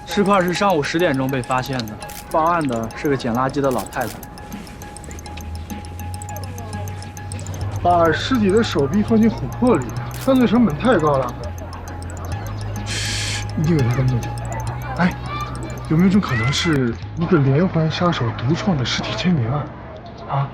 尸块是上午10点钟被发现的，报案的是个捡垃圾的老太太。把尸体的手臂放进琥珀里，犯罪成本太高了。一定有他的目的。哎，有没有一种可能是一个连环杀手独创的尸体签名啊？啊？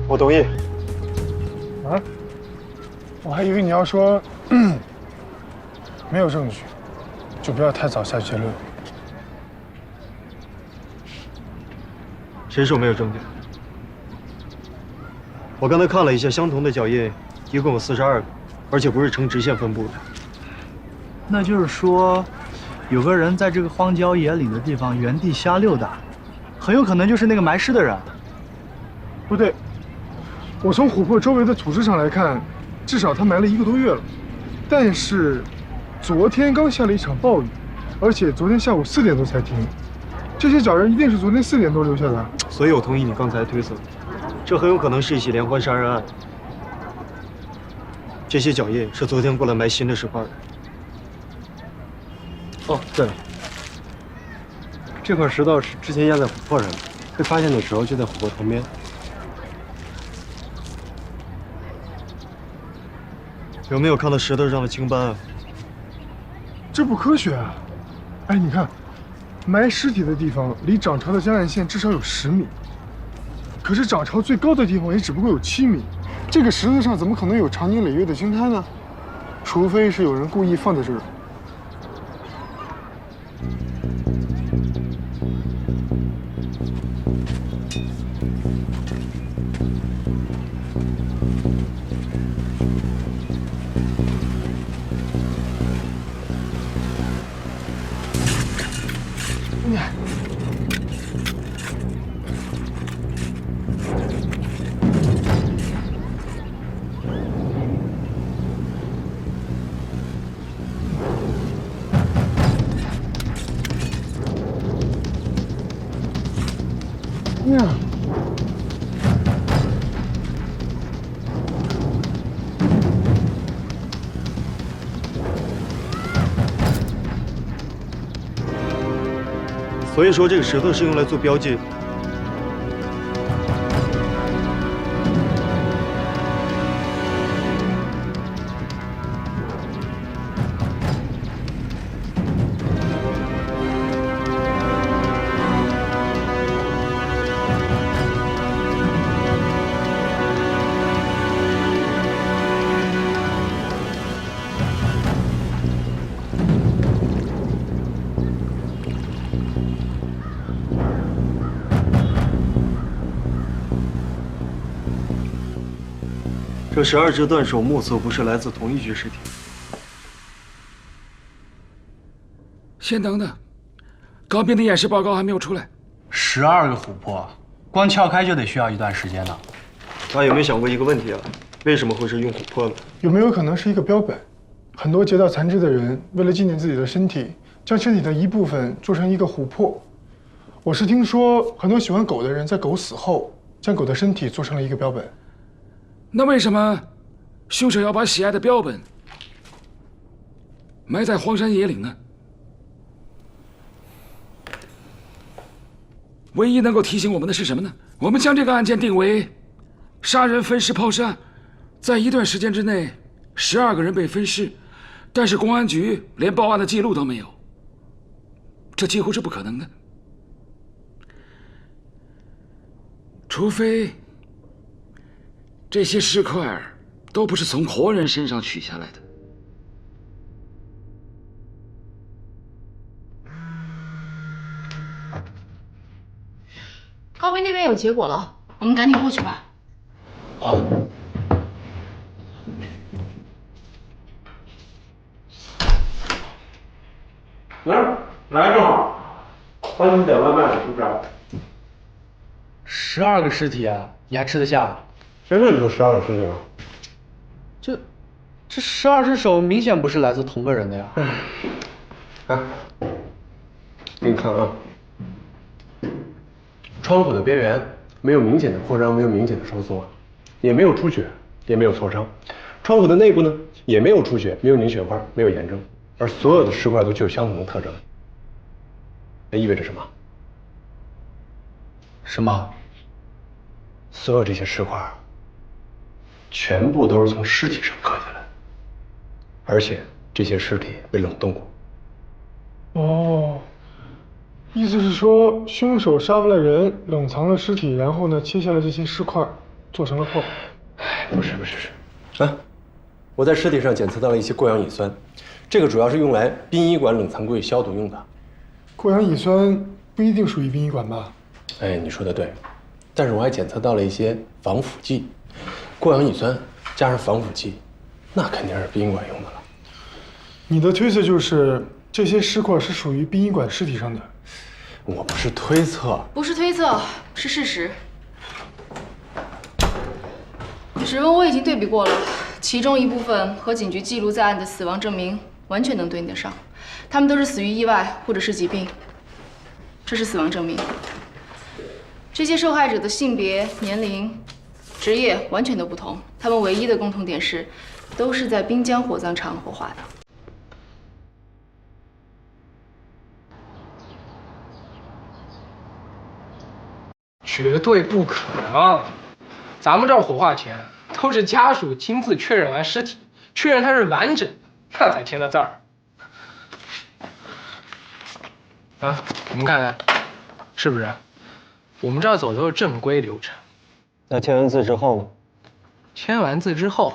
我同意。啊？我还以为你要说，没有证据，就不要太早下结论。谁说没有证据？我刚才看了一下，相同的脚印一共有42个，而且不是呈直线分布的。那就是说，有个人在这个荒郊野岭的地方原地瞎溜达，很有可能就是那个埋尸的人。不对，我从琥珀周围的土质上来看，至少他埋了1个多月了。但是，昨天刚下了一场暴雨，而且昨天下午4点多才停。这些脚印一定是昨天4点多留下的。所以我同意你刚才的推测，这很有可能是一起连环杀人案。这些脚印是昨天过来埋新的尸块的。哦，对了，这块石头是之前压在琥珀上的，被发现的时候就在琥珀旁边。有没有看到石头上的青斑啊？这不科学啊！哎，你看，埋尸体的地方离涨潮的江岸线至少有10米，可是涨潮最高的地方也只不过有7米。这个石头上怎么可能有长年累月的青苔呢？除非是有人故意放在这儿。呀，所以说这个石头是用来做标记的。这12只断手目测不是来自同一具尸体。先等等，高斌的验尸报告还没有出来。12个琥珀，光撬开就得需要一段时间呢。大家有没有想过一个问题啊？为什么会是用琥珀呢？有没有可能是一个标本？很多劫道残肢的人为了纪念自己的身体，将身体的一部分做成一个琥珀。我是听说很多喜欢狗的人在狗死后，将狗的身体做成了一个标本。那为什么凶手要把喜爱的标本埋在荒山野岭呢？唯一能够提醒我们的是什么呢？我们将这个案件定为杀人、分尸、抛尸，在一段时间之内，12个人被分尸，但是公安局连报案的记录都没有，这几乎是不可能的。除非这些尸块都不是从活人身上取下来的。高斌那边有结果了，我们赶紧过去吧。好。来正好，帮你点外卖是不是？12个尸体啊，你还吃得下？谁说你说12个尸体啊？这12只手明显不是来自同个人的呀。哎，你看啊，窗户的边缘没有明显的扩张，没有明显的收缩，也没有出血，也没有挫伤。窗户的内部呢，也没有出血，没有凝血块，没有炎症，而所有的尸块都具有相同的特征。这意味着什么？什么？所有这些尸块，全部都是从尸体上割下来的，而且这些尸体被冷冻过。哦，意思是说，凶手杀完了人，冷藏了尸体，然后呢，切下了这些尸块，做成了扣。不是，啊，我在尸体上检测到了一些过氧乙酸，这个主要是用来殡仪馆冷藏柜消毒用的。过氧乙酸不一定属于殡仪馆吧？哎，你说的对，但是我还检测到了一些防腐剂，过氧乙酸加上防腐剂，那肯定是殡仪馆用的了。你的推测就是这些尸块是属于殡仪馆尸体上的？我不是推测，不是推测，是事实。指纹我已经对比过了，其中一部分和警局记录在案的死亡证明完全能对应得上，他们都是死于意外或者是疾病。这是死亡证明。这些受害者的性别、年龄、职业完全都不同，他们唯一的共同点是，都是在滨江火葬场火化的。绝对不可能！咱们这儿火化前都是家属亲自确认完尸体，确认它是完整，那才签的字儿。啊，你们看看，是不是？我们这儿走的都是正规流程。那签完字之后呢？签完字之后，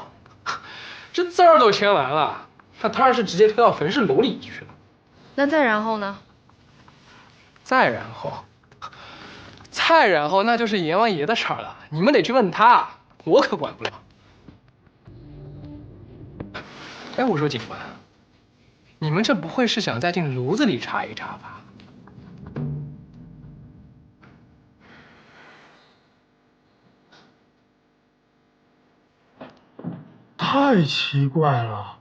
这字儿都签完了，那当然是直接推到焚尸炉里去了。那再然后呢？再然后，那就是阎王爷的事儿了，你们得去问他，我可管不了。哎，我说警官，你们这不会是想再进炉子里查一查吧？太奇怪了，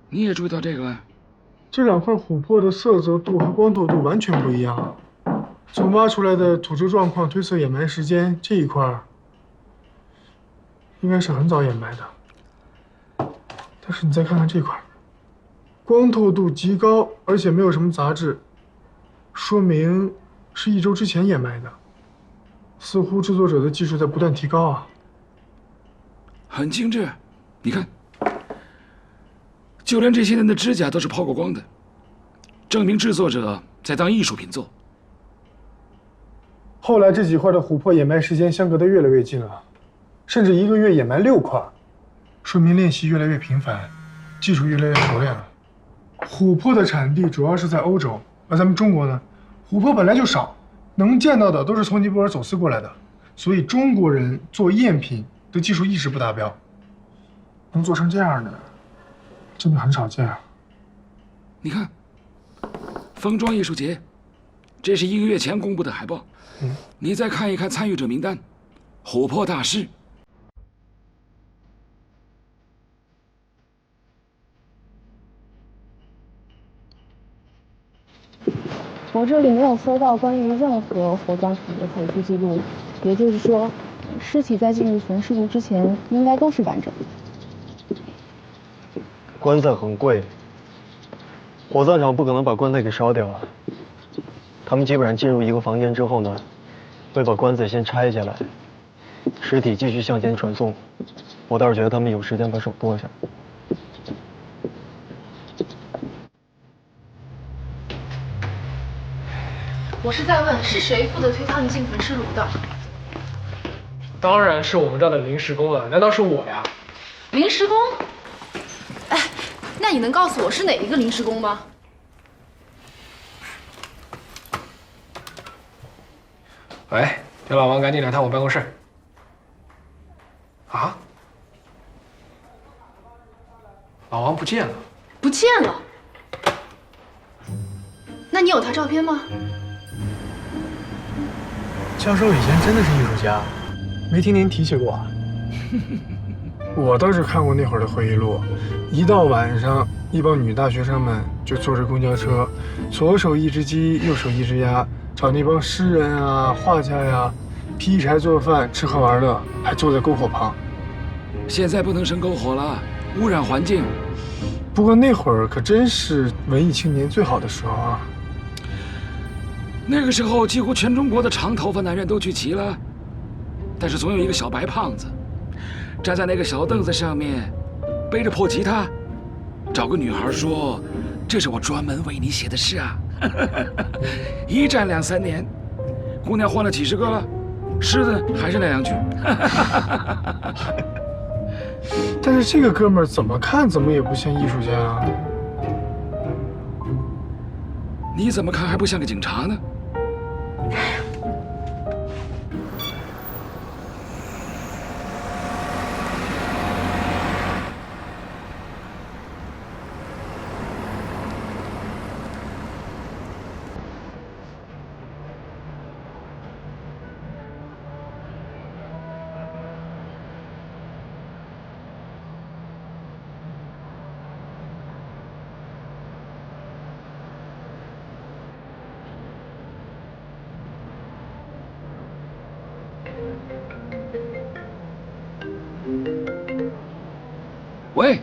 你也注意到这个了？这两块琥珀的色泽度和光透度完全不一样。从挖出来的土质状况推测掩埋时间，这一块应该是很早掩埋的。但是你再看看这块，光透度极高，而且没有什么杂质，说明是1周之前掩埋的。似乎制作者的技术在不断提高啊。很精致，你看，就连这些人的指甲都是抛过光的，证明制作者在当艺术品做。后来这几块的琥珀掩埋时间相隔得越来越近了，甚至1个月掩埋6块，说明练习越来越频繁，技术越来越熟练了。琥珀的产地主要是在欧洲，而咱们中国呢，琥珀本来就少，能见到的都是从尼泊尔走私过来的，所以中国人做赝品的技术一直不达标，能做成这样的，真的很少见啊。你看，封装艺术节，这是1个月前公布的海报。你再看一看参与者名单，琥珀大师。我这里没有搜到关于任何火葬场的手续记录，也就是说，尸体在进入焚尸炉之前应该都是完整的。棺材很贵，火葬场不可能把棺材给烧掉啊。他们基本上进入一个房间之后呢，会把棺材先拆下来，尸体继续向前传送。我倒是觉得他们有时间把手剁下。我是在问，是谁负责推他们进焚尸炉的？当然是我们这儿的临时工了，难道是我呀？临时工？哎，那你能告诉我是哪一个临时工吗？喂，田老王，赶紧来趟我办公室。啊？老王不见了。不见了？那你有他照片吗？教授以前真的是艺术家，没听您提起过。我倒是看过那会儿的回忆录，一到晚上一帮女大学生们就坐着公交车，左手一只鸡，右手一只鸭，找那帮诗人啊、画家呀，劈柴做饭、吃喝玩乐，还坐在篝火旁。现在不能生篝火了，污染环境。不过那会儿可真是文艺青年最好的时候啊！那个时候，几乎全中国的长头发男人都聚齐了，但是总有一个小白胖子，站在那个小凳子上面，背着破吉他，找个女孩说：“这是我专门为你写的诗啊！”一站2、3年，姑娘换了几10个了，诗呢还是那2句。但是这个哥们儿怎么看怎么也不像艺术家啊！你怎么看还不像个警察呢？喂，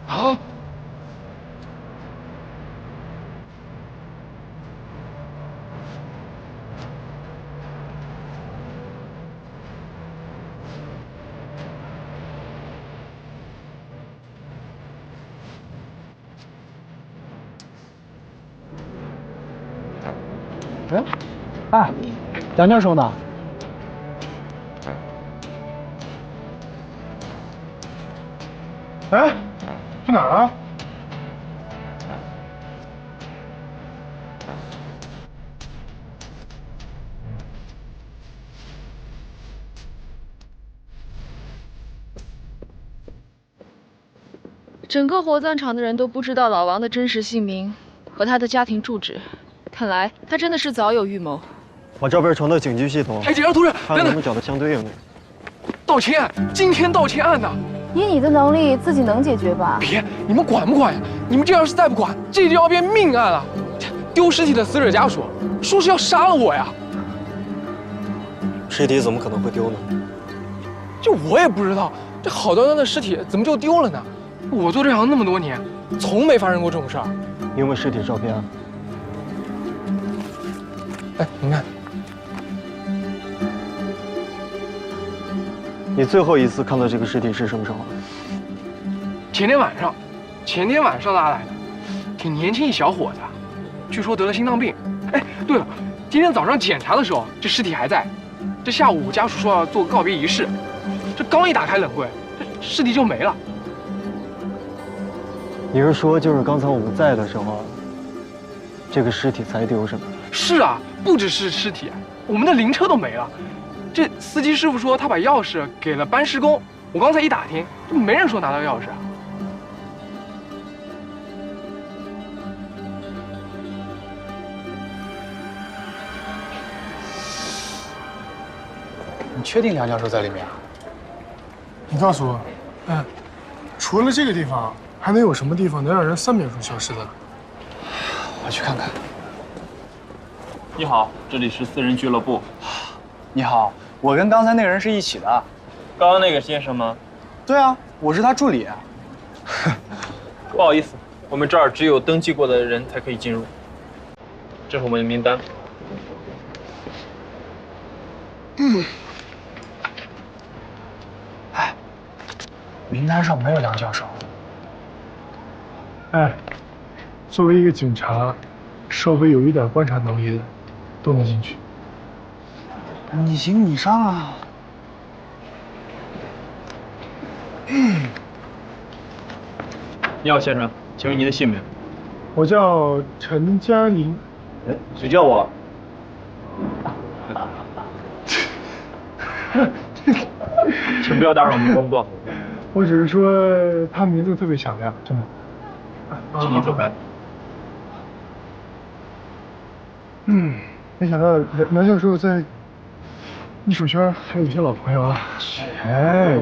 好。哎，杨教授呢？哎，去哪儿了？整个火葬场的人都不知道老王的真实姓名和他的家庭住址，看来他真的是早有预谋。把照片传到警局系统。哎，警察同志，看能不能找到相对应的。盗窃案，惊天盗窃案呢！以你的能力，自己能解决吧？别，你们管不管呀？你们这要是再不管，这就要变命案了。丢尸体的死者家属说是要杀了我呀！尸体怎么可能会丢呢？就我也不知道，这好端端的尸体怎么就丢了呢？我做这行那么多年，从没发生过这种事儿。你有没有尸体照片啊？哎，您看，你最后一次看到这个尸体是什么时候？前天晚上拉来的，挺年轻一小伙子，据说得了心脏病。哎，对了，今天早上检查的时候，这尸体还在。这下午家属说要做告别仪式，这刚一打开冷柜，这尸体就没了。你是说，就是刚才我们在的时候，这个尸体才丢是吗？是啊，不只是尸体，我们的灵车都没了。这司机师傅说他把钥匙给了搬尸工，我刚才一打听，就没人说拿到钥匙。你确定梁教授在里面啊？你告诉我，除了这个地方，还能有什么地方能让人3秒钟消失的？我去看看。你好，这里是私人俱乐部。你好，我跟刚才那个人是一起的。刚刚那个先生吗？对啊，我是他助理。不好意思，我们这儿只有登记过的人才可以进入。这是我们的名单。名单上没有梁教授。哎，作为一个警察，稍微有一点观察能力的，都能进去。你行你上啊。你好，先生，请问您的姓名？我叫陈嘉玲。谁叫我？请不要打扰我们工作。我只是说他名字特别响亮，真的。请你走开。没想到梁教授在艺术圈还有一些老朋友啊。哎。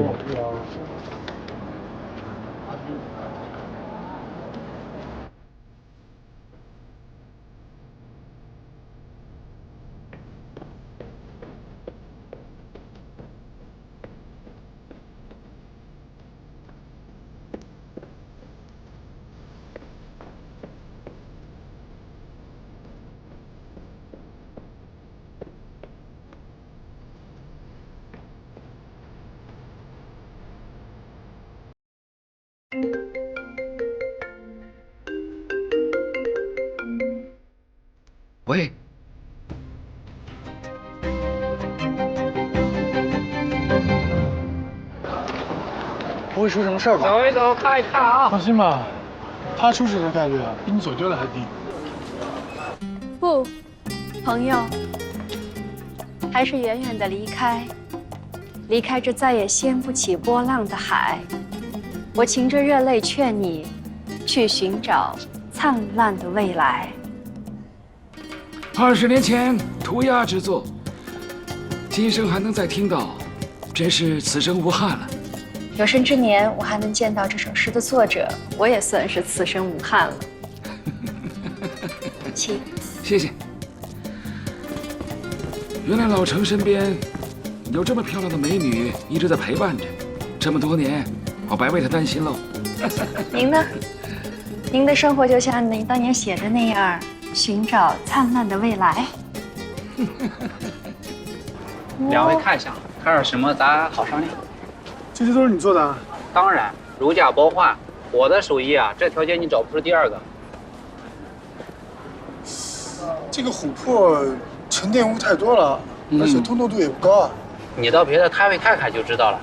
喂，不会出什么事儿吧？走一走，看一看啊。放心吧，他出事的概率比你走丢了还低。不，朋友，还是远远的离开，离开这再也掀不起波浪的海。我噙着热泪劝你，去寻找灿烂的未来。20年前涂鸦之作，今生还能再听到，真是此生无憾了。有生之年我还能见到这首诗的作者，我也算是此生无憾了。请。谢谢。原来老程身边有这么漂亮的美女一直在陪伴着，这么多年，我白为她担心喽。您呢？您的生活就像您当年写的那样，寻找灿烂的未来。两位看相，看点什么咱好商量。这些都是你做的啊？当然，如假包换，我的手艺啊，这条街你找不出第二个。这个琥珀沉淀物太多了，而且通透度也不高啊。你到别的摊位看看就知道了。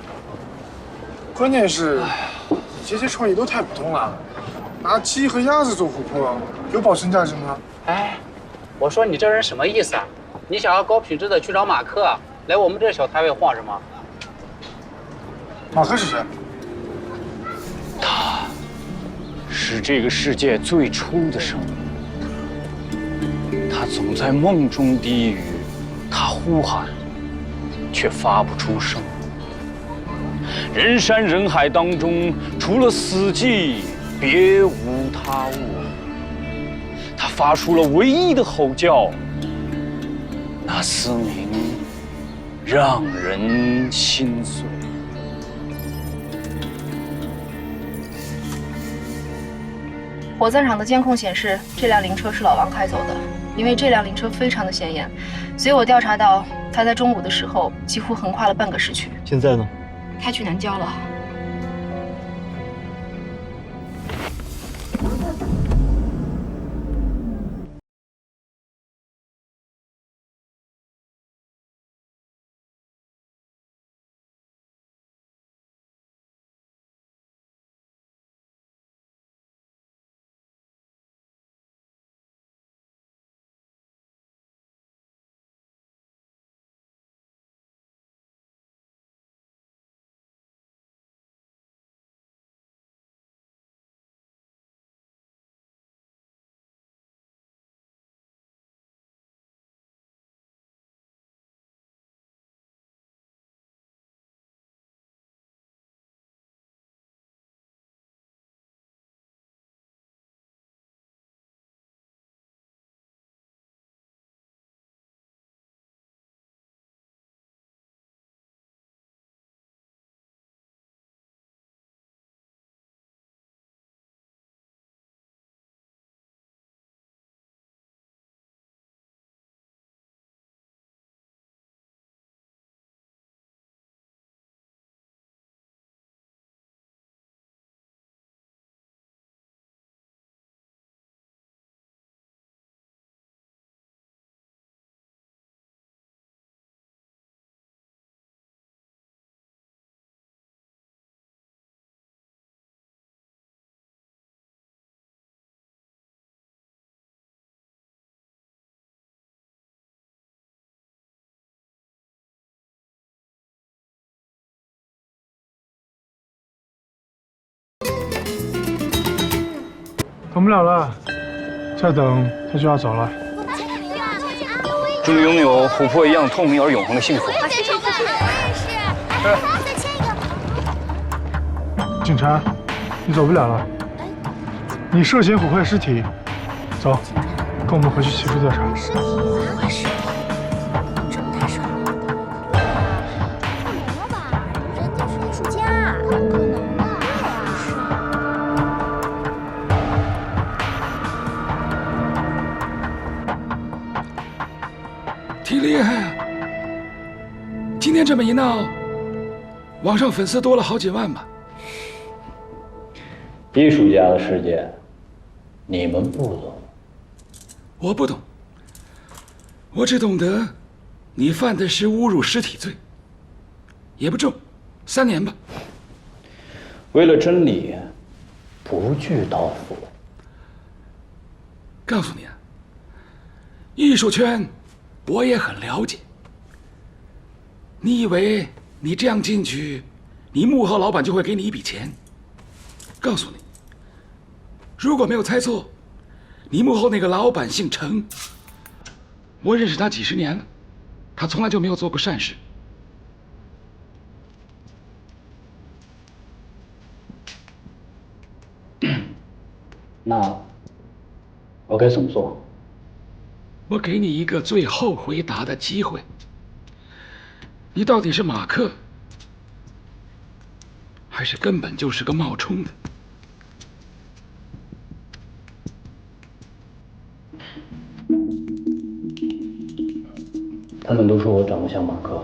关键是，你这些创意都太普通了。拿鸡和鸭子做琥珀，有保存价值吗？哎，我说你这人什么意思啊？你想要高品质的去找马克，来我们这小摊位晃什么？马克是谁？他是这个世界最初的生物。他总在梦中低语，他呼喊，却发不出声。人山人海当中，除了死寂，别无他物。他发出了唯一的吼叫，那嘶鸣让人心碎。火葬场的监控显示，这辆灵车是老王开走的。因为这辆灵车非常的显眼，所以我调查到他在中午的时候几乎横跨了半个市区。现在呢？开去南郊了。等不了了，再等他就要走了。祝你拥有琥珀一样透明而永恒的幸福。警察，你走不了了。你涉嫌腐坏尸体，走，跟我们回去起诉调查。尸体腐坏尸体，这不太顺利。不能了吧？人家是艺术家，不可能的。挺厉害啊！今天这么一闹，网上粉丝多了好几万吧？艺术家的世界，你们不懂。我不懂，我只懂得，你犯的是侮辱尸体罪，也不重，3年吧。为了真理，不惧刀斧。告诉你啊，艺术圈我也很了解。你以为你这样进去，你幕后老板就会给你一笔钱？告诉你，如果没有猜错，你幕后那个老板姓程，我认识他几10年了，他从来就没有做过善事。那我该怎么做？我给你一个最后回答的机会，你到底是马克，还是根本就是个冒充的？他们都说我长得像马克。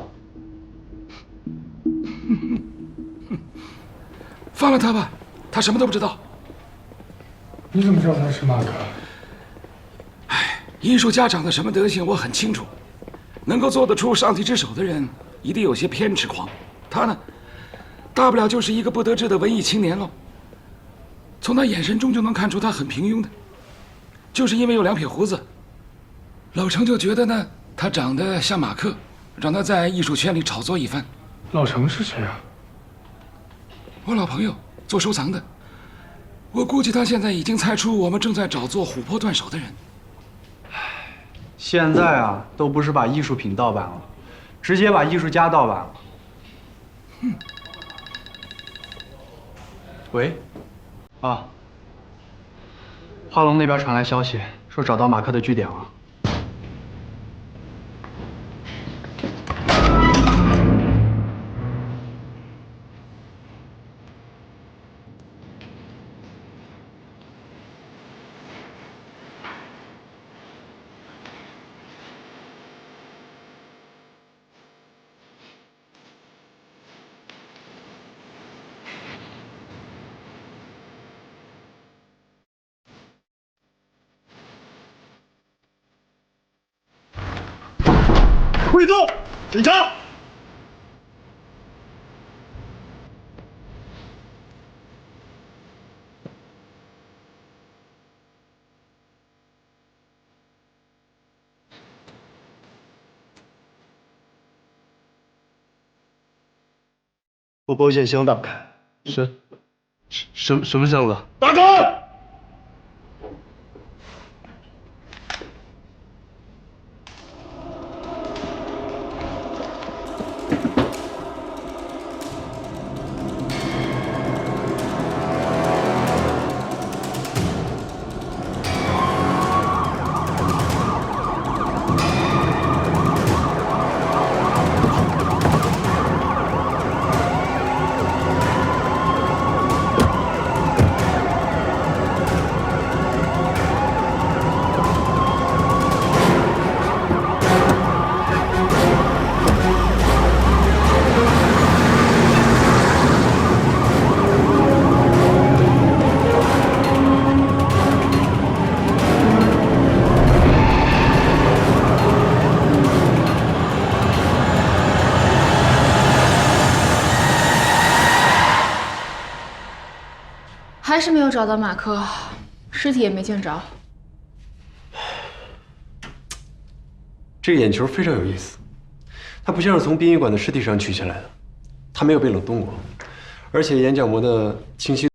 放了他吧，他什么都不知道。你怎么知道他是马克？艺术家长得什么德行我很清楚，能够做得出上帝之手的人，一定有些偏执狂。他呢，大不了就是一个不得志的文艺青年喽。从他眼神中就能看出他很平庸的，就是因为有2撇胡子，老程就觉得呢，他长得像马克，让他在艺术圈里炒作一番。老程是谁啊？我老朋友，做收藏的。我估计他现在已经猜出我们正在找做琥珀断手的人。现在啊，都不是把艺术品盗版了，直接把艺术家盗版了。喂，啊，华龙那边传来消息，说找到马克的据点了。跪坐！警察！把保险箱打开。什么箱子？打开！还是没有找到马克，尸体也没见着。这个眼球非常有意思，它不像是从殡仪馆的尸体上取下来的，它没有被冷冻过，而且眼角膜的清晰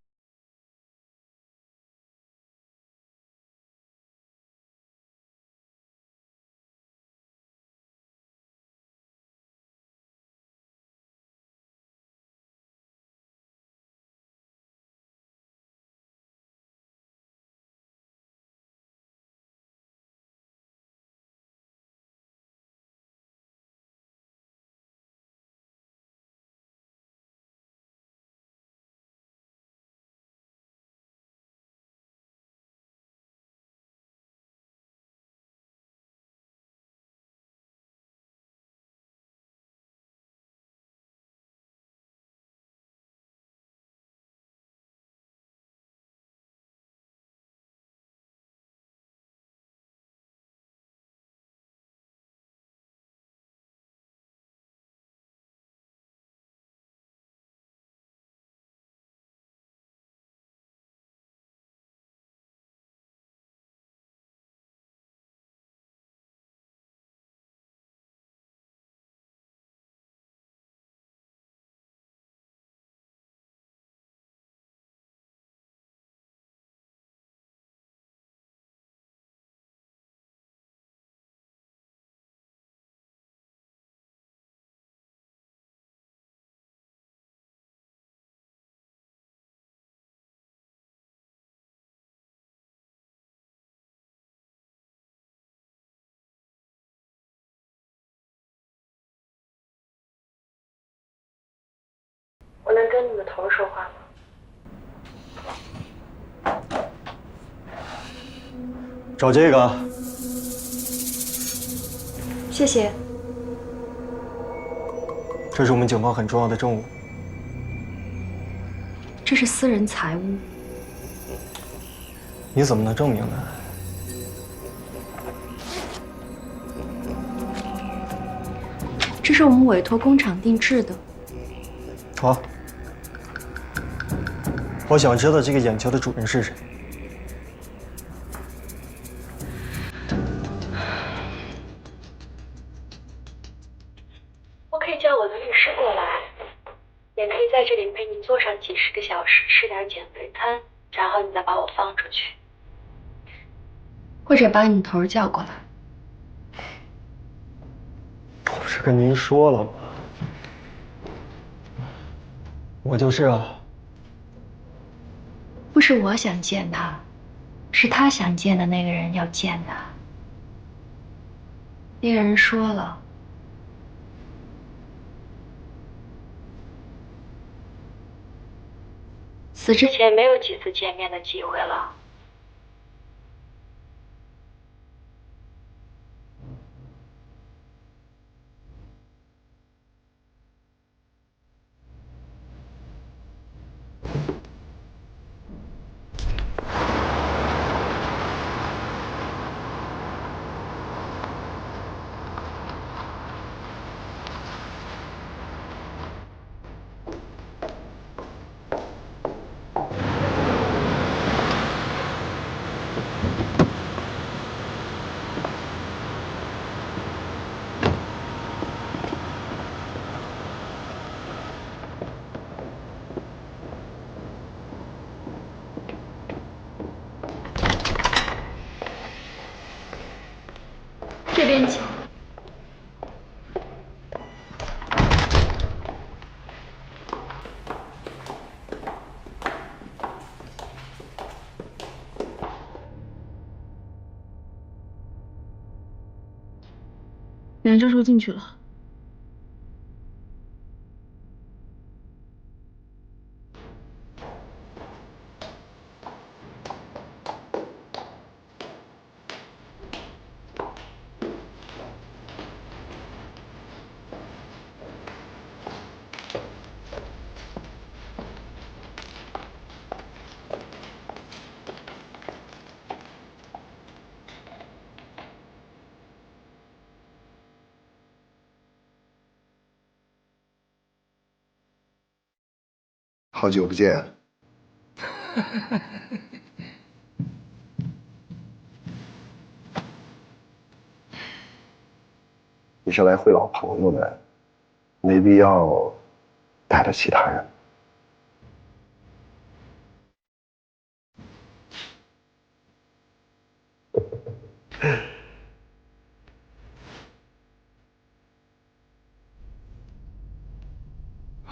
跟你的头说话吗？找这个。谢谢。这是我们警方很重要的证物。这是私人财物。你怎么能证明呢？这是我们委托工厂定制的。好，我想知道这个眼球的主人是谁。我可以叫我的律师过来，也可以在这里陪你坐上几十个小时，吃点减肥餐，然后你再把我放出去，或者把你头叫过来。我不是跟您说了吗？我就是啊。不是我想见他，是他想见的那个人要见他。那个人说了，死之前没有几次见面的机会了。这边请。梁教授进去了。好久不见。你是来会老朋友的，没必要带着其他人。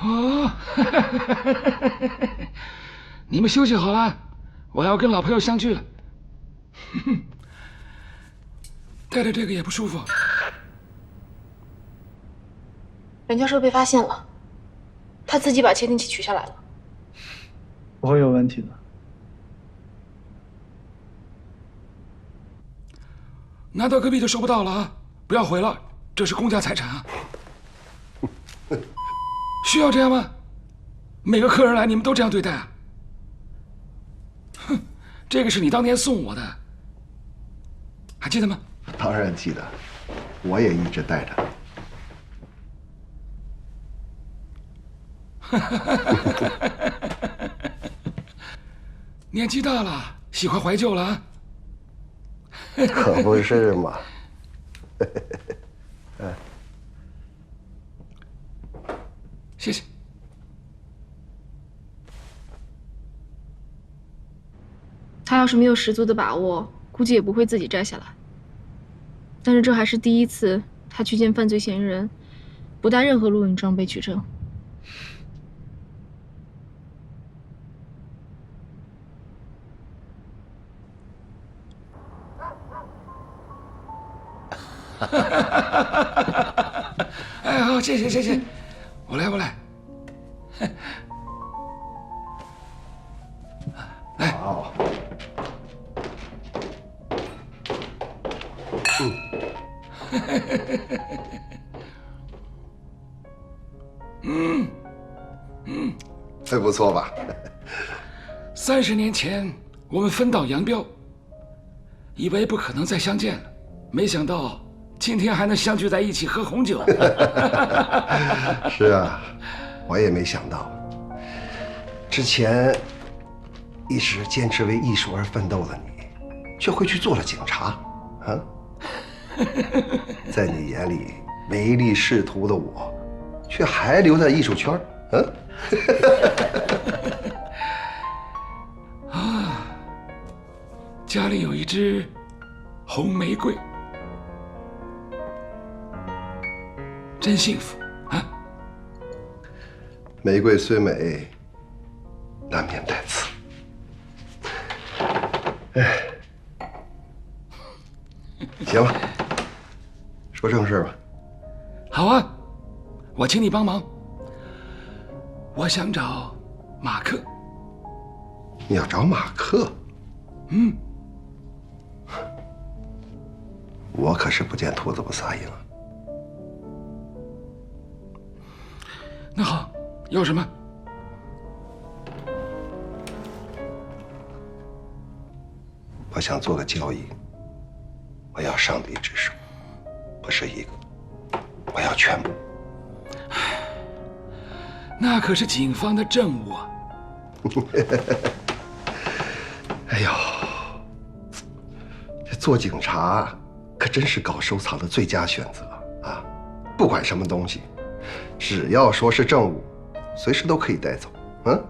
哦，你们休息好了，我要跟老朋友相聚了。戴着这个也不舒服。任教授被发现了，他自己把窃听器取下来了。不会有问题的。拿到隔壁就收不到了啊！不要毁了，这是公家财产啊。需要这样吗？每个客人来你们都这样对待啊？哼，这个是你当年送我的，还记得吗？当然记得，我也一直带着。年纪大了，喜欢怀旧了啊？可不是嘛。谢谢。他要是没有十足的把握，估计也不会自己摘下来。但是这还是第一次他去见犯罪嫌疑人，不带任何录影装备取证。哎，好，谢谢谢谢，我来。还不错吧？30年前我们分道扬镳，以为不可能再相见了，没想到今天还能相聚在一起喝红酒。是啊，我也没想到，之前一直坚持为艺术而奋斗的你，却会去做了警察，啊？在你眼里唯利是图的我，却还留在艺术圈，啊，家里有一支红玫瑰，真幸福啊！玫瑰虽美，难免带刺。哎，行了，说正事吧。好啊，我请你帮忙。我想找马克。你要找马克？嗯。我可是不见兔子不撒鹰啊。那好，要什么？我想做个交易，我要上帝之手，不是一个，我要全部。那可是警方的证物啊！哎呦，这做警察可真是搞收藏的最佳选择啊！不管什么东西，只要说是证物，随时都可以带走。嗯。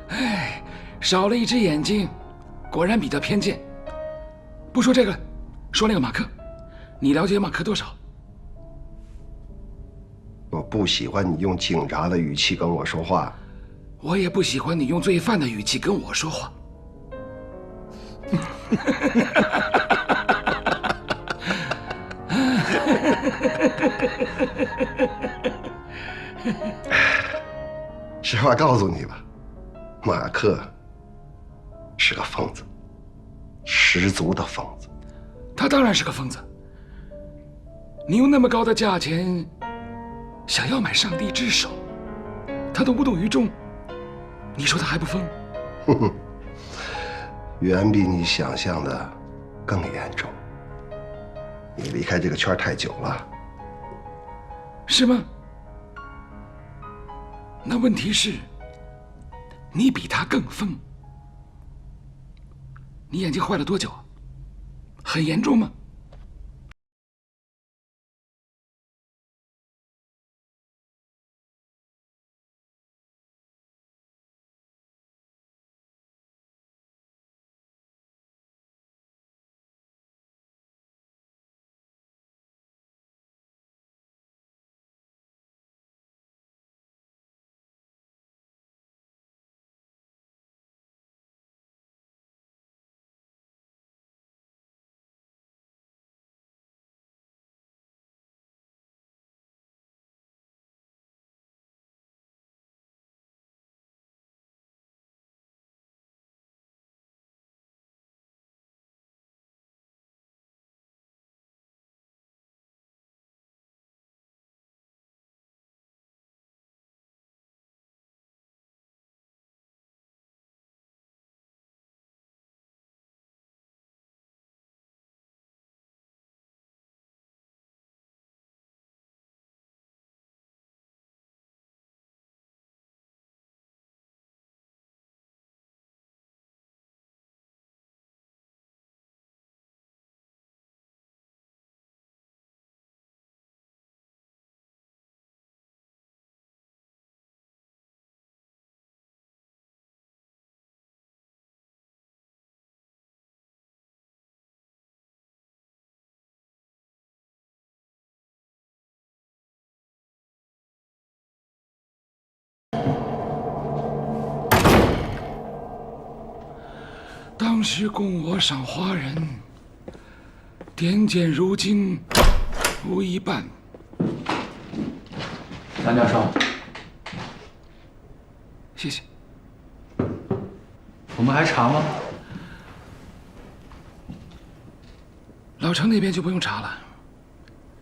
哎，少了一只眼睛，果然比较偏见。不说这个了，说那个马克，你了解马克多少？我不喜欢你用警察的语气跟我说话。我也不喜欢你用罪犯的语气跟我说话。实话告诉你吧，马克是个疯子，十足的疯子。他当然是个疯子。你用那么高的价钱想要买上帝之手，他都无动于衷，你说他还不疯？哼哼，远比你想象的更严重。你离开这个圈太久了。是吗？那问题是，你比他更疯。你眼睛坏了多久啊？很严重吗？当时供我赏花人，点检如今无一半。梁教授，谢谢。我们还查吗？老程那边就不用查了，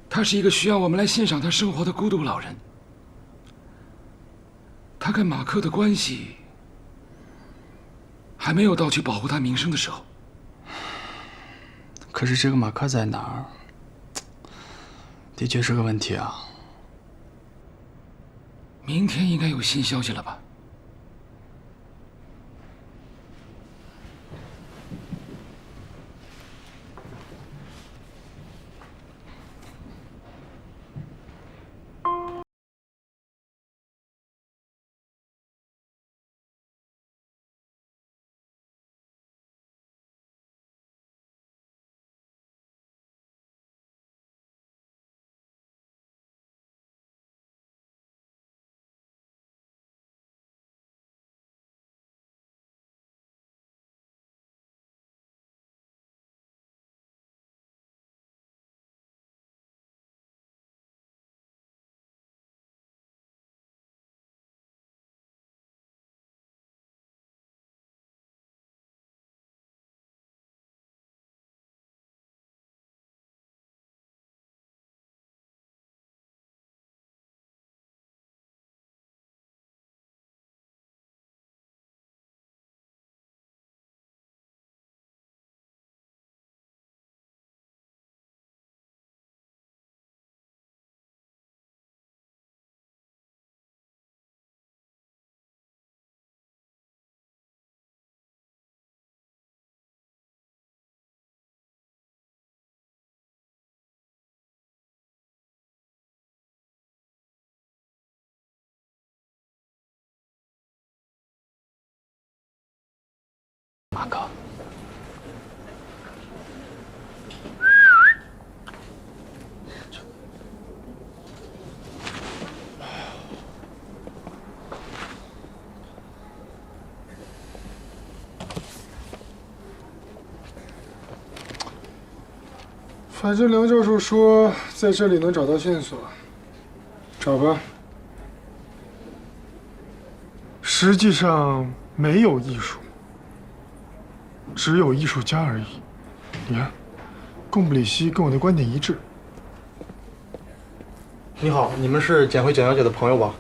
他是一个需要我们来欣赏他生活的孤独老人。他跟马克的关系还没有到去保护他名声的时候。可是这个马克在哪儿，的确是个问题啊。明天应该有新消息了吧？马克，反正梁教授说在这里能找到线索，找吧。实际上没有艺术。只有艺术家而已。你看，贡布里希跟我的观点一致。你好，你们是捡回蒋小姐的朋友吧？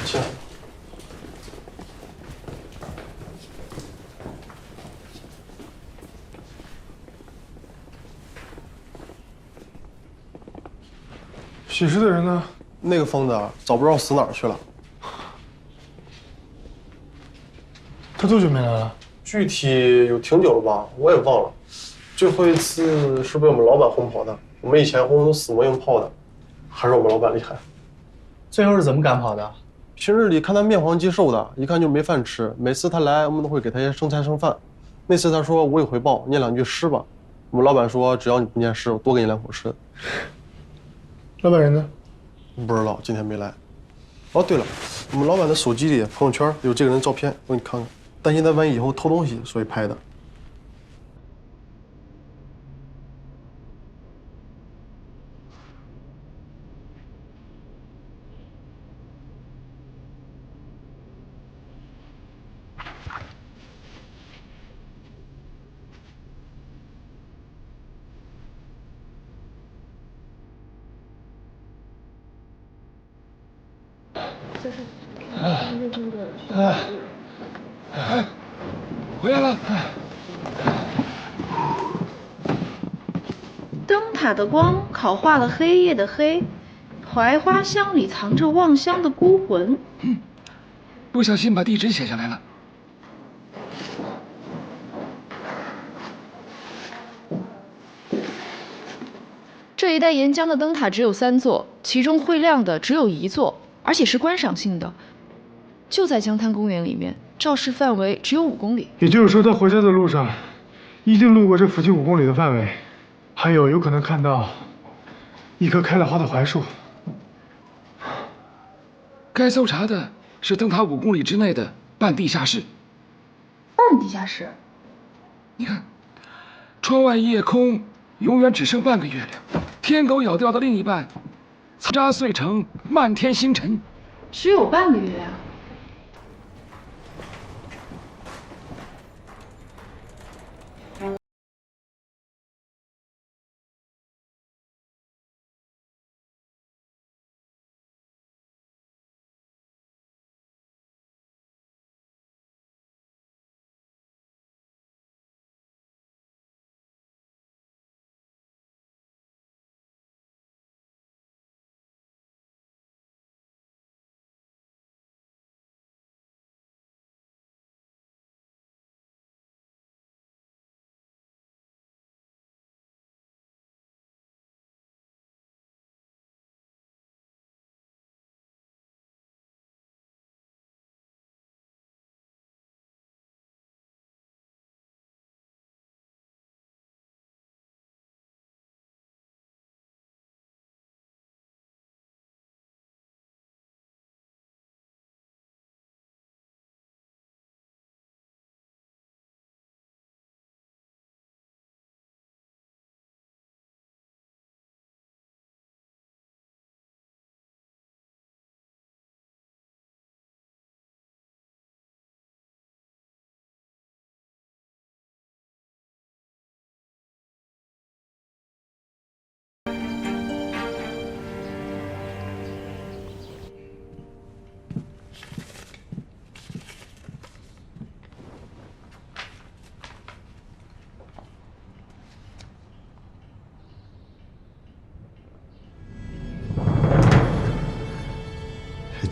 请。写诗的人呢？那个疯子早不知道死哪儿去了。他多久没来了？具体有挺久了吧，我也忘了。最后一次是被我们老板轰跑的。我们以前轰都死磨硬泡的，还是我们老板厉害。最后是怎么赶跑的？平日里看他面黄肌瘦的，一看就没饭吃。每次他来，我们都会给他些剩菜剩饭。那次他说无以回报，念2句诗吧。我们老板说只要你不念诗，我多给你2口吃。老板人呢？不知道，今天没来。哦，对了，我们老板的手机里朋友圈有这个人的照片，我给你看看。担心他万一以后偷东西，所以拍的。回来了。灯塔的光烤化了黑夜的黑，槐花香里藏着望乡的孤魂。不小心把地址写下来了。这一带沿江的灯塔只有3座，其中会亮的只有1座，而且是观赏性的，就在江滩公园里面，照视范围只有5公里。也就是说，他回家的路上一定路过这附近5公里的范围，还有可能看到一棵开了花的槐树。该搜查的是灯塔5公里之内的半地下室。半地下室？你看，窗外夜空永远只剩半个月亮，天狗咬掉的另一半，扎碎成漫天星辰。只有半个月亮。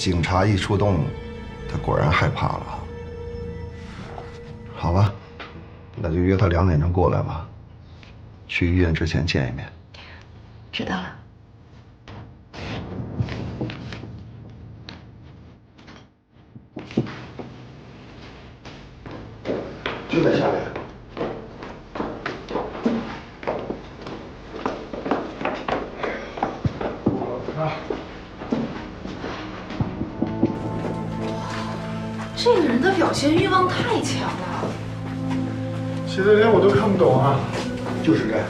警察一出动，他果然害怕了。好吧，那就约他2点钟过来吧，去医院之前见一面。知道了。就在下面。这个人的表现欲望太强了，写的连我都看不懂啊！就是这样。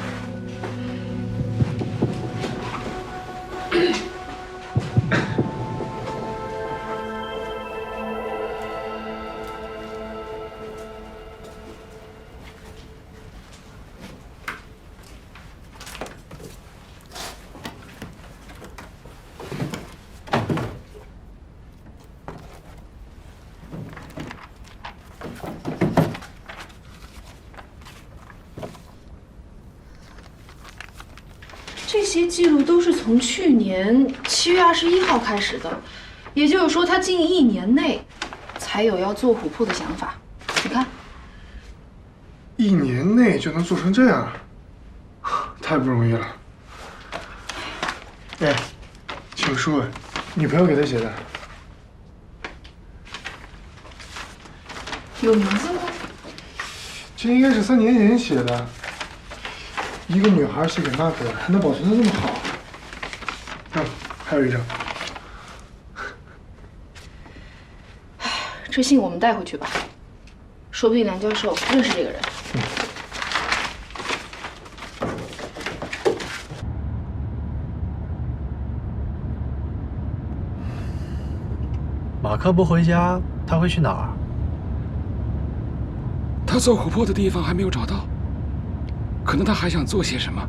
这些记录都是从去年7月21号开始的，也就是说，他近1年内才有要做琥珀的想法。你看，1年内就能做成这样，太不容易了。哎，情书，女朋友给他写的，有名字吗？这应该是3年前写的。一个女孩写给那个，还能保存得这么好。还有一张。这信我们带回去吧，说不定梁教授认识这个人。马克不回家，他会去哪儿？他做琥珀的地方还没有找到。可能他还想做些什么。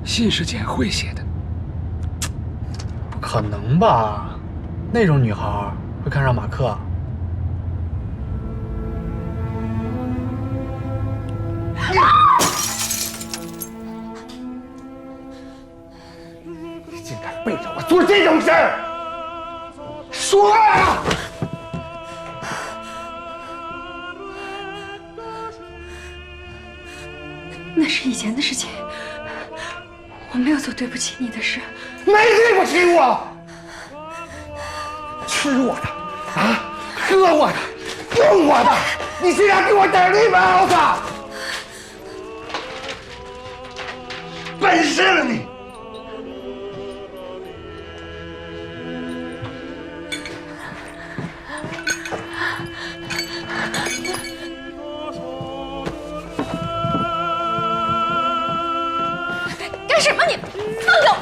信是简慧写的，不可能吧？那种女孩会看上马克？你竟敢背着我做这种事儿！说啊！那是以前的事情，我没有做对不起你的事。没对不起我，吃我的啊，喝我的，用我的，你竟然给我点绿帽子！本事了你！干什么你？放手！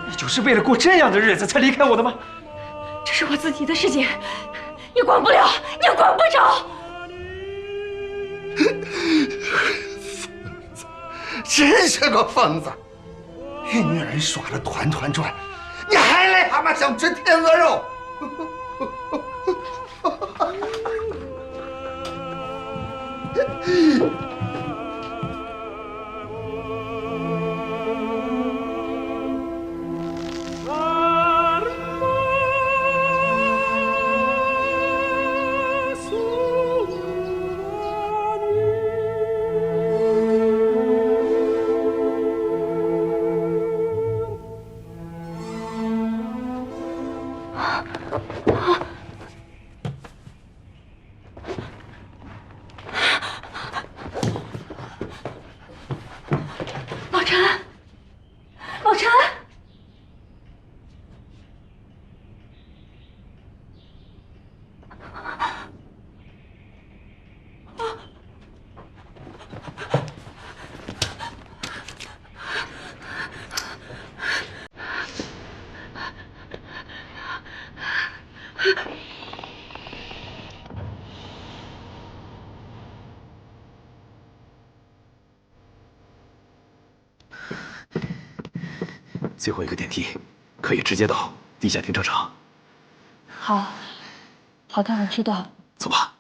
你就是为了过这样的日子才离开我的吗？这是我自己的事情，你管不了，也管不着。真是个疯子，与女人耍得团团转，你还癞蛤蟆想吃天鹅肉？老陈，老陈，最后一个电梯可以直接到地下停车场。好，好的，我知道。走吧。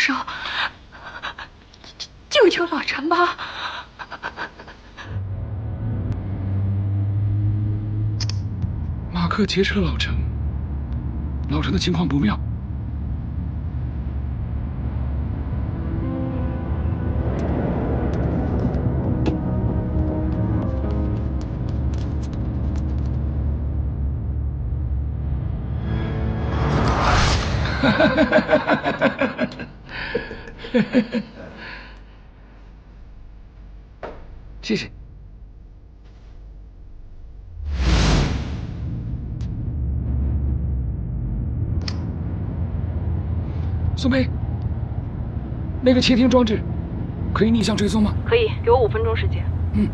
手，救救老陈吧！马克劫持了老陈，老陈的情况不妙。谢谢。宋梅，那个窃听装置可以逆向追踪吗？可以，给我5分钟时间。嗯。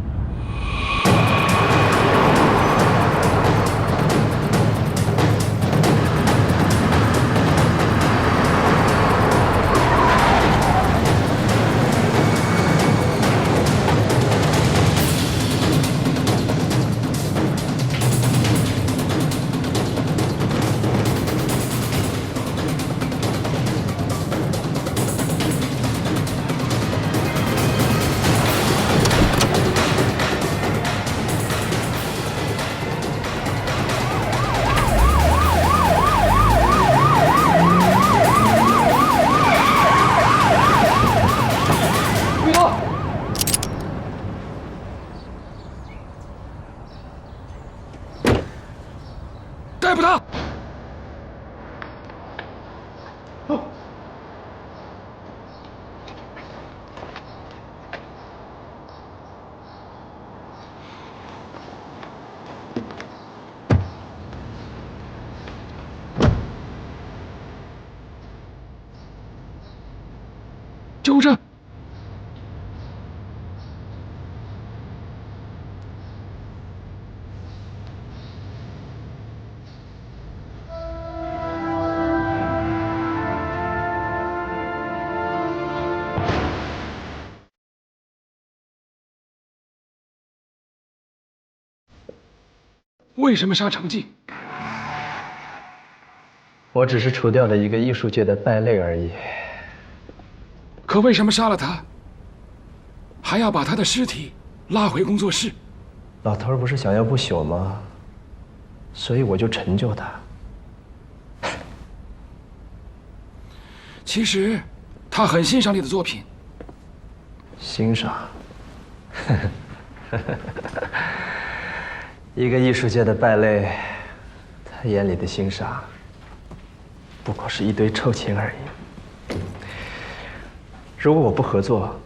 逮捕他！救护车！为什么杀程记？我只是除掉了一个艺术界的败类而已。可为什么杀了他，还要把他的尸体拉回工作室？老头不是想要不朽吗？所以我就成就他。其实，他很欣赏你的作品。欣赏？一个艺术界的败类，他眼里的欣赏，不过是一堆臭钱而已。如果我不合作，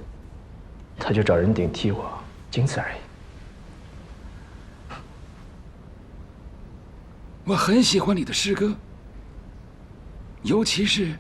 他就找人顶替我，仅此而已。我很喜欢你的诗歌，尤其是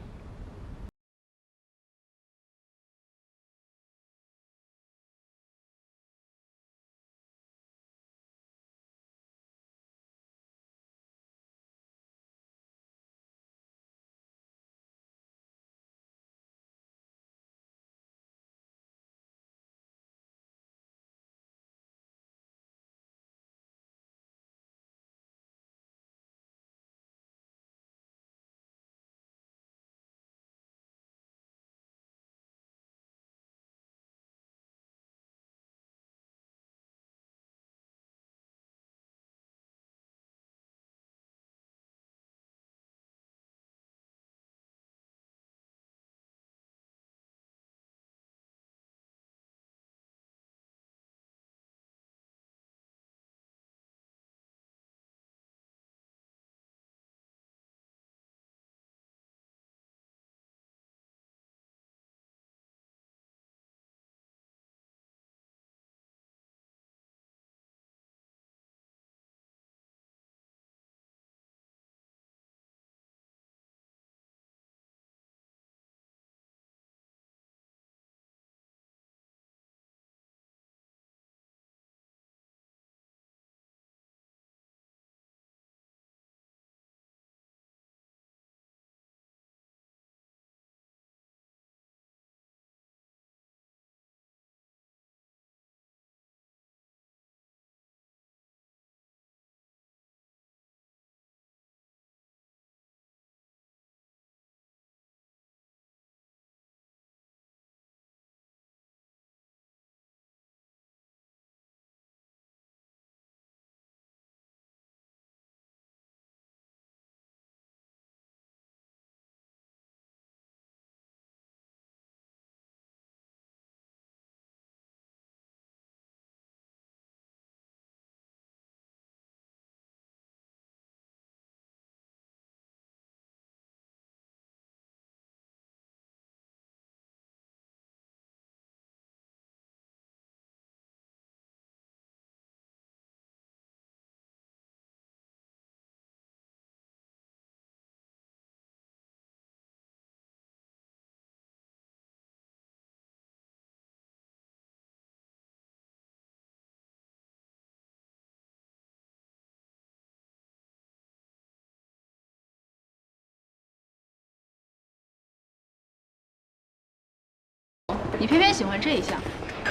你偏偏喜欢这一项。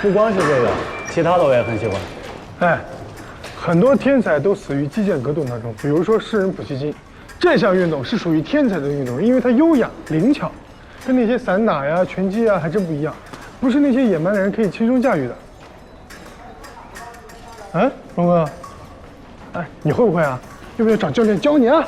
不光是这个，其他的我也很喜欢。哎，很多天才都死于击剑格斗当中，比如说诗人普希金。这项运动是属于天才的运动，因为它优雅灵巧，跟那些散打呀、拳击啊还真不一样，不是那些野蛮的人可以轻松驾驭的。哎，龙哥，哎，你会不会啊？要不要找教练教你啊？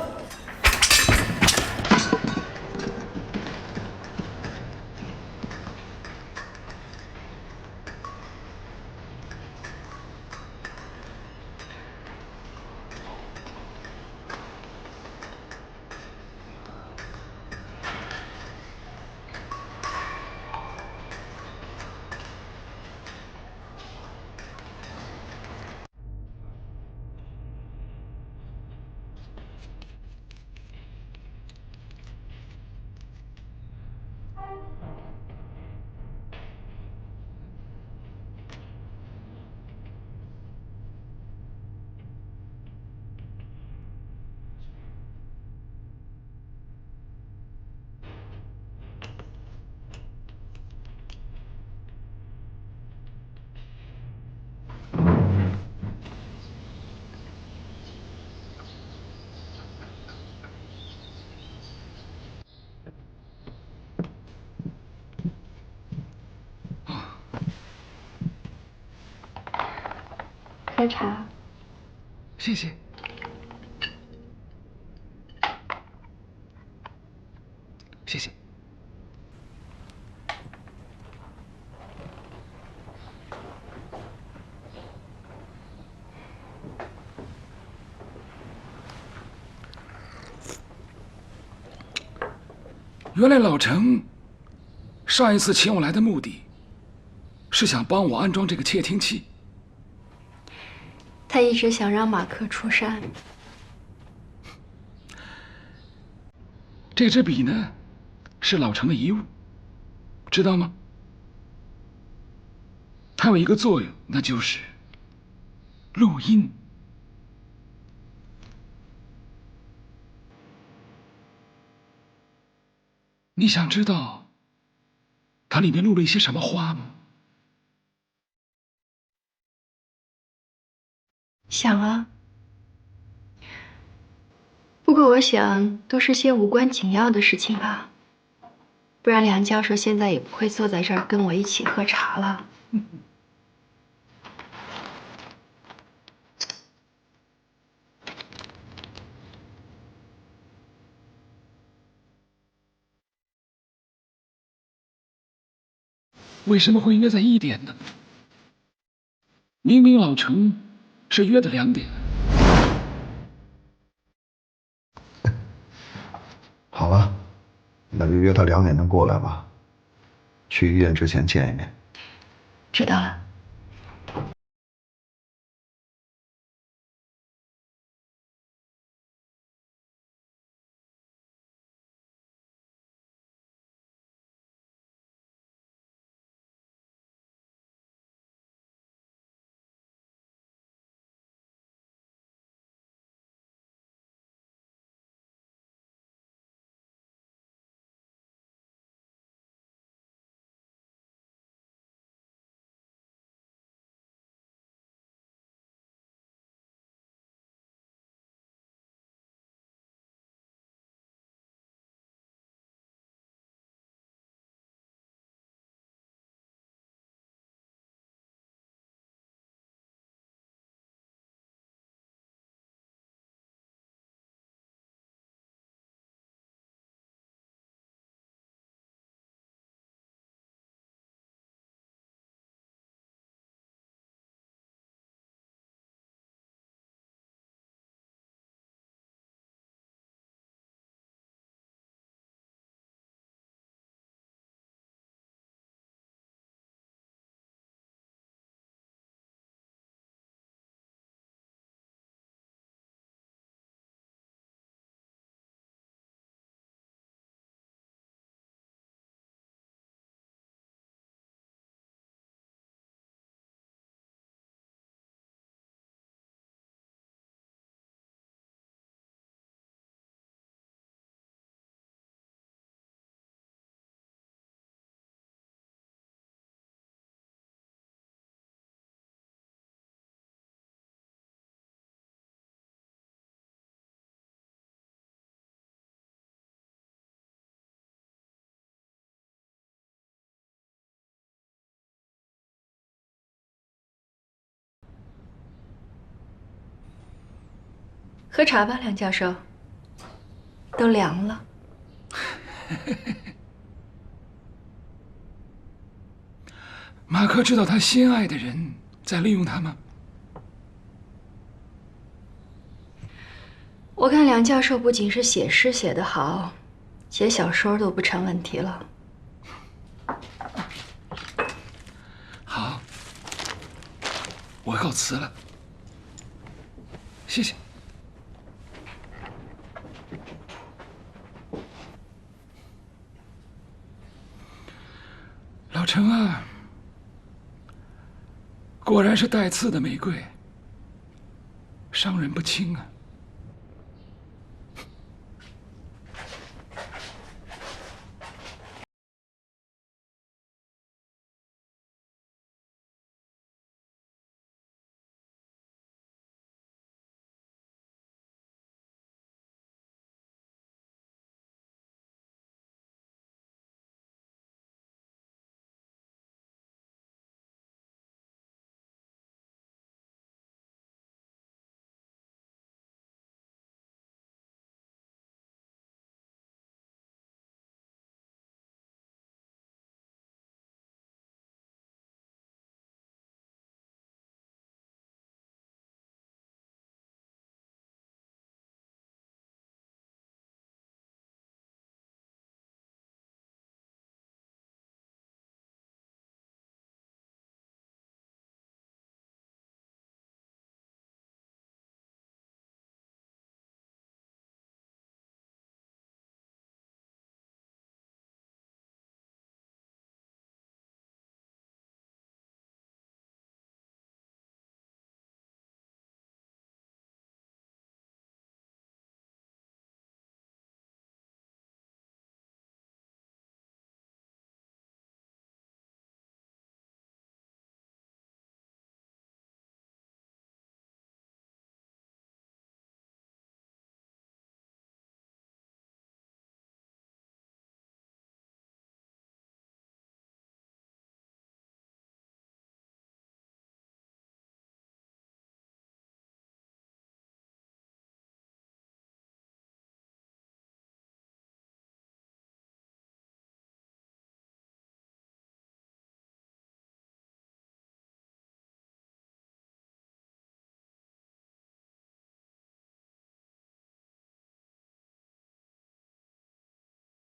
喝茶。谢谢。谢谢。原来老程上一次请我来的目的，是想帮我安装这个窃听器。他一直想让马克出山。这支笔呢，是老程的遗物，知道吗？它有一个作用，那就是录音。你想知道它里面录了一些什么话吗？想啊，不过我想都是些无关紧要的事情吧，不然梁教授现在也不会坐在这儿跟我一起喝茶了。为什么会约在1点呢？明明老程是约的2点。好了，那就约他2点钟过来吧，去医院之前见一面。知道了。喝茶吧，梁教授。都凉了。马克知道他心爱的人在利用他吗？我看梁教授不仅是写诗写得好，写小说都不成问题了。好，我告辞了。谢谢。老陈啊，果然是带刺的玫瑰，伤人不轻啊。